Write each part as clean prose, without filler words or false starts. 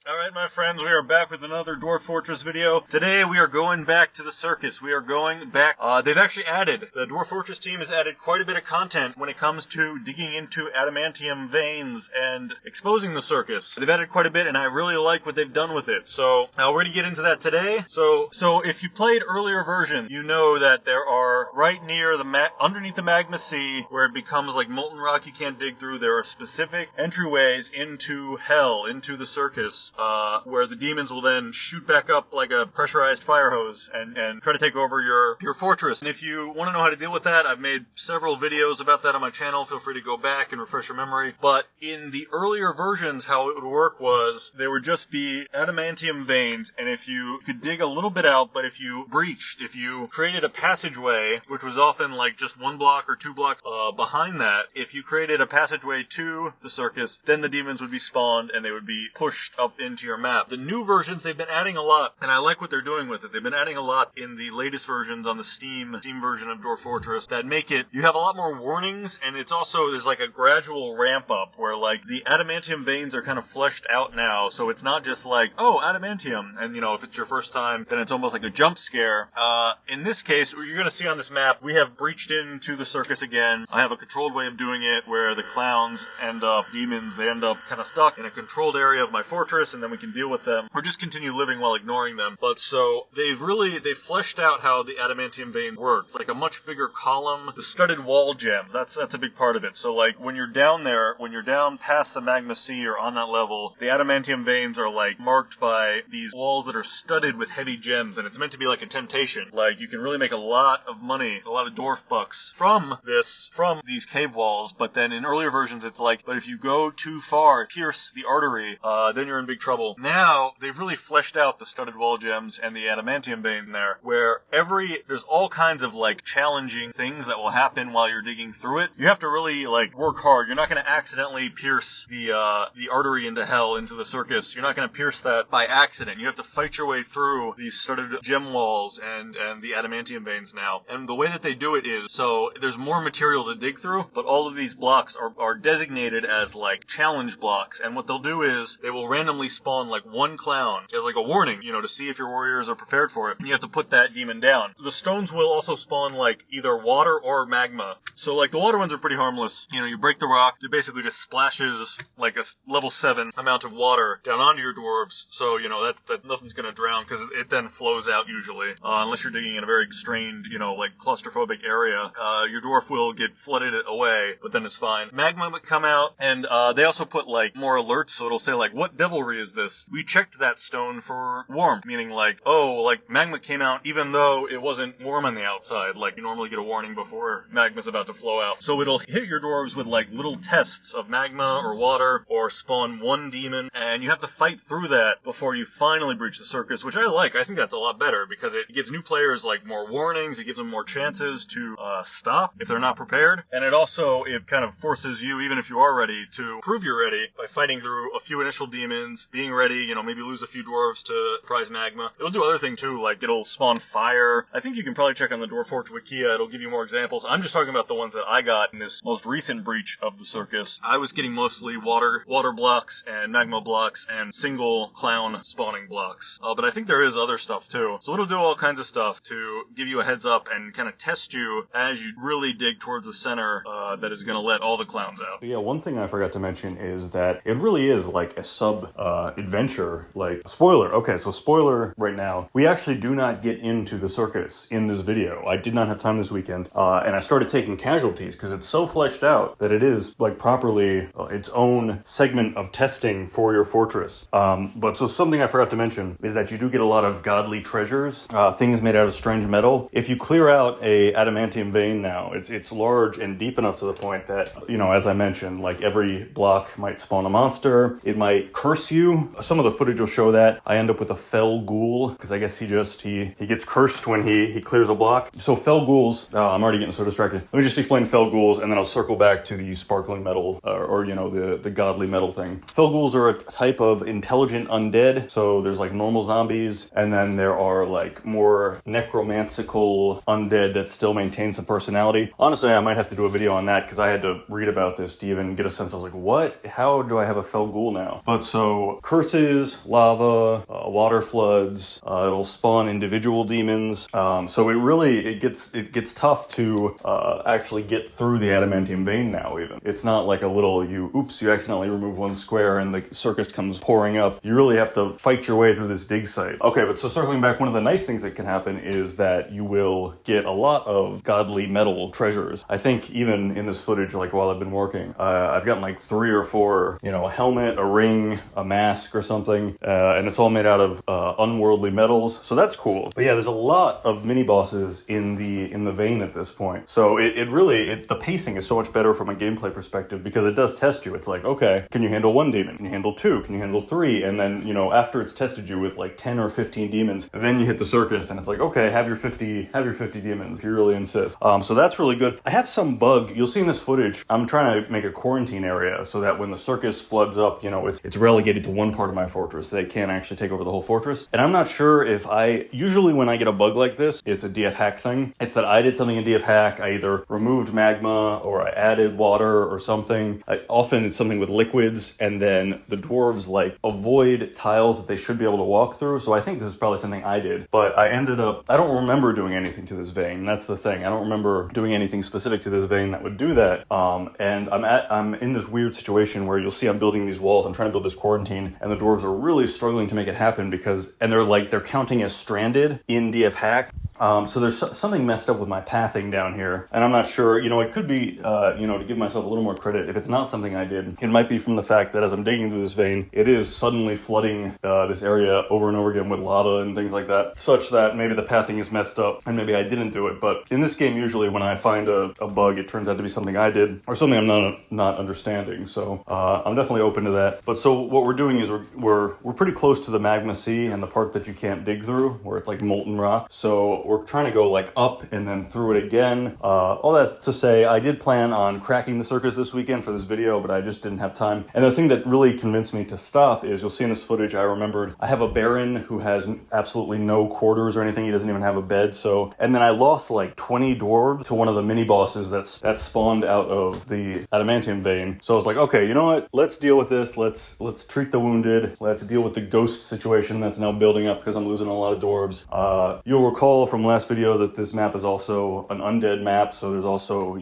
Alright my friends, we are back with another Dwarf Fortress video. Today we are going back to the circus. We are going back, they've actually added, the Dwarf Fortress team has added quite a bit of content when it comes to digging into adamantium veins and exposing the circus. They've added quite a bit and I really like what they've done with it. So, we're going to get into that today. So if you played earlier version, you know that there are, right near the underneath the magma sea, where it becomes like molten rock you can't dig through, there are specific entryways into hell, into the circus. Where the demons will then shoot back up like a pressurized fire hose and try to take over your fortress. And if you want to know how to deal with that, I've made several videos about that on my channel. Feel free to go back and refresh your memory. But in the earlier versions, how it would work was there would just be adamantium veins, and if you could dig a little bit out, but if you breached, if you created a passageway, which was often like just 1 block or 2 blocks behind that, if you created a passageway to the circus, then the demons would be spawned and they would be pushed up into your map. The new versions, they've been adding a lot, and I like what they're doing with it. They've been adding a lot in the latest versions on the Steam version of Dwarf Fortress that make it, you have a lot more warnings, and it's also, there's like a gradual ramp up where like the adamantium veins are kind of fleshed out now, so it's not just like, oh, adamantium, and you know, if it's your first time, then it's almost like a jump scare. In this case, you're gonna see on this map, we have breached into the circus again. I have a controlled way of doing it where the clowns end up, demons, they end up kind of stuck in a controlled area of my fortress, and then we can deal with them, or just continue living while ignoring them. But so, they've fleshed out how the adamantium vein works. It's like a much bigger column. The studded wall gems, that's a big part of it. So like, when you're down there, when you're down past the magma sea or on that level, the adamantium veins are like marked by these walls that are studded with heavy gems, and it's meant to be like a temptation. Like, you can really make a lot of money, a lot of dwarf bucks from these cave walls, but then in earlier versions it's like, but if you go too far, pierce the artery, then you're in big trouble. Now, they've really fleshed out the studded wall gems and the adamantium vein there, where there's all kinds of like challenging things that will happen while you're digging through it. You have to really like work hard. You're not going to accidentally pierce the artery into hell, into the circus. You're not going to pierce that by accident. You have to fight your way through these studded gem walls and the adamantium veins now. And the way that they do it is, so there's more material to dig through, but all of these blocks are designated as like challenge blocks. And what they'll do is they will randomly spawn like 1 clown as like a warning, you know, to see if your warriors are prepared for it. And you have to put that demon down. The stones will also spawn like either water or magma. So like the water ones are pretty harmless. You know, you break the rock, it basically just splashes like a level 7 amount of water down onto your dwarves. So, you know, that nothing's gonna drown because it then flows out usually. Unless you're digging in a very strained, you know, like claustrophobic area, your dwarf will get flooded away, but then it's fine. Magma would come out, and they also put like more alerts, so it'll say like, what devilry is this? We checked that stone for warm, meaning like, oh, like magma came out even though it wasn't warm on the outside. Like, you normally get a warning before magma's about to flow out. So it'll hit your dwarves with like little tests of magma or water, or spawn 1 demon, and you have to fight through that before you finally breach the circus, which I like. I think that's a lot better because it gives new players like more warnings, it gives them more chances to stop if they're not prepared, and it kind of forces you, even if you are ready, to prove you're ready by fighting through a few initial demons, being ready, you know, maybe lose a few dwarves to prize magma. It'll do other things too, like it'll spawn fire. I think you can probably check on the Dwarf Fortress Wikia, it'll give you more examples. I'm just talking about the ones that I got in this most recent breach of the circus. I was getting mostly water blocks and magma blocks and single clown spawning blocks. But I think there is other stuff too. So it'll do all kinds of stuff to give you a heads up and kind of test you as you really dig towards the center that is going to let all the clowns out. Yeah, one thing I forgot to mention is that it really is like a sub-adventure, like, spoiler. Okay, so spoiler right now. We actually do not get into the circus in this video. I did not have time this weekend, and I started taking casualties because it's so fleshed out that it is like properly its own segment of testing for your fortress. But so something I forgot to mention is that you do get a lot of godly treasures, things made out of strange metal. If you clear out a adamantium vein now, it's large and deep enough to the point that, you know, as I mentioned, like every block might spawn a monster. It might curse you. Some of the footage will show that. I end up with a fell ghoul because I guess he gets cursed when he clears a block. So fell ghouls, I'm already getting so distracted. Let me just explain fell ghouls and then I'll circle back to the sparkling metal or you know, the godly metal thing. Fell ghouls are a type of intelligent undead. So there's like normal zombies and then there are like more necromancical undead that still maintain some personality. Honestly, I might have to do a video on that because I had to read about this to even get a sense. I was like, what? How do I have a fell ghoul now? But so So curses, lava, water floods, it'll spawn individual demons. So it gets tough to actually get through the adamantium vein now. Even it's not like a little you accidentally remove one square and the circus comes pouring up. You really have to fight your way through this dig site. Okay, but so circling back, one of the nice things that can happen is that you will get a lot of godly metal treasures. I think even in this footage, like while I've been working, I've gotten like 3 or 4, a helmet, a ring, a mask or something, and it's all made out of unworldly metals. So that's cool. But yeah, there's a lot of mini bosses in the vein at this point. So the pacing is so much better from a gameplay perspective because it does test you. It's like, okay, can you handle 1 demon? Can you handle 2? Can you handle 3? And then, after it's tested you with like 10 or 15 demons, then you hit the circus and it's like, okay, have your 50 demons if you really insist. So that's really good. I have some bug. You'll see in this footage, I'm trying to make a quarantine area so that when the circus floods up, it's relegated to one part of my fortress. They can't actually take over the whole fortress. And I'm not sure if usually when I get a bug like this, it's a DF hack thing. It's that I did something in DF hack. I either removed magma or I added water or something. Often it's something with liquids, and then the dwarves like avoid tiles that they should be able to walk through. So I think this is probably something I did, but I don't remember doing anything to this vein. That's the thing. I don't remember doing anything specific to this vein that would do that. And I'm in this weird situation where you'll see I'm building these walls. I'm trying to build this quarantine, and the dwarves are really struggling to make it happen they're counting as stranded in DF hack. So there's something messed up with my pathing down here, and I'm not sure, it could be, to give myself a little more credit, if it's not something I did, it might be from the fact that as I'm digging through this vein, it is suddenly flooding this area over and over again with lava and things like that, such that maybe the pathing is messed up, and maybe I didn't do it. But in this game, usually when I find a bug, it turns out to be something I did, or something I'm not understanding, so I'm definitely open to that. But so what we're doing is we're pretty close to the magma sea and the part that you can't dig through, where it's like molten rock, so we're trying to go like up and then through it again. All that to say, I did plan on cracking the circus this weekend for this video, but I just didn't have time. And the thing that really convinced me to stop is, you'll see in this footage, I remembered I have a baron who has absolutely no quarters or anything. He doesn't even have a bed. And then I lost like 20 dwarves to one of the mini bosses that spawned out of the adamantium vein. So I was like, okay, you know what? Let's deal with this. Let's treat the wounded. Let's deal with the ghost situation that's now building up because I'm losing a lot of dwarves. You'll recall from last video that this map is also an undead map, so there's also,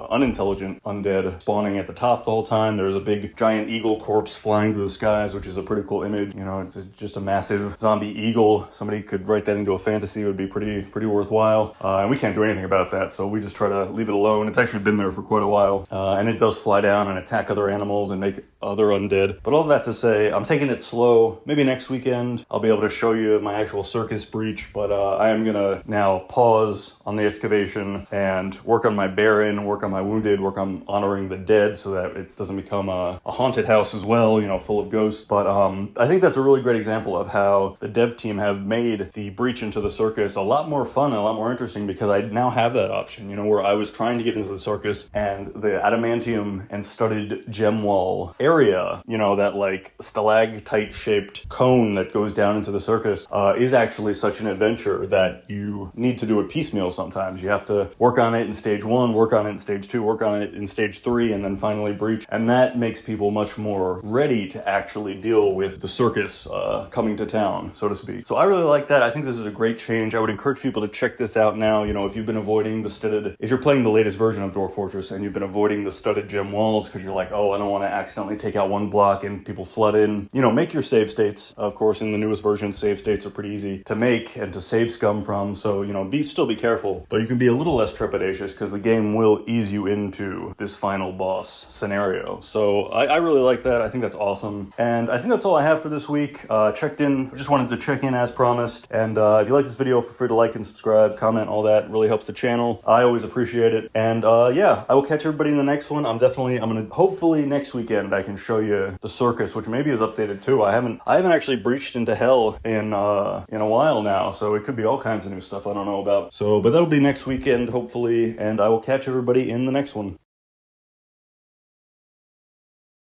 unintelligent undead spawning at the top the whole time. There's a big giant eagle corpse flying through the skies, which is a pretty cool image. It's just a massive zombie eagle. Somebody could write that into a fantasy. It would be pretty worthwhile. And we can't do anything about that, so we just try to leave it alone. It's actually been there for quite a while. And it does fly down and attack other animals and make other undead. But all that to say, I'm taking it slow. Maybe next weekend I'll be able to show you my actual circus breach, but I am gonna now pause on the excavation and work on my baron, work on my wounded, work on honoring the dead so that it doesn't become a haunted house as well, full of ghosts. But I think that's a really great example of how the dev team have made the breach into the circus a lot more fun and a lot more interesting, because I now have that option, where I was trying to get into the circus and the adamantium and studded gem wall area, that like stalactite shaped cone that goes down into the circus is actually such an adventure that you need to do it piecemeal sometimes. You have to work on it in stage 1, work on it in stage 2, work on it in stage 3, and then finally breach. And that makes people much more ready to actually deal with the circus coming to town, so to speak. So I really like that. I think this is a great change. I would encourage people to check this out now. If you've been avoiding if you're playing the latest version of Dwarf Fortress and you've been avoiding the studded gem walls because you're like, oh, I don't want to accidentally take out one block and people flood in, make your save states. Of course, in the newest version, save states are pretty easy to make and to save scum from. So, still be careful, but you can be a little less trepidatious because the game will ease you into this final boss scenario. So I really like that. I think that's awesome. And I think that's all I have for this week. Just wanted to check in as promised. And if you like this video, feel free to like and subscribe, comment, all that really helps the channel. I always appreciate it. And I will catch everybody in the next one. Hopefully next weekend I can show you the circus, which maybe is updated too. I haven't actually breached into hell in a while now, so it could be all kinds of new stuff I don't know about. But that'll be next weekend, hopefully, and I will catch everybody in the next one.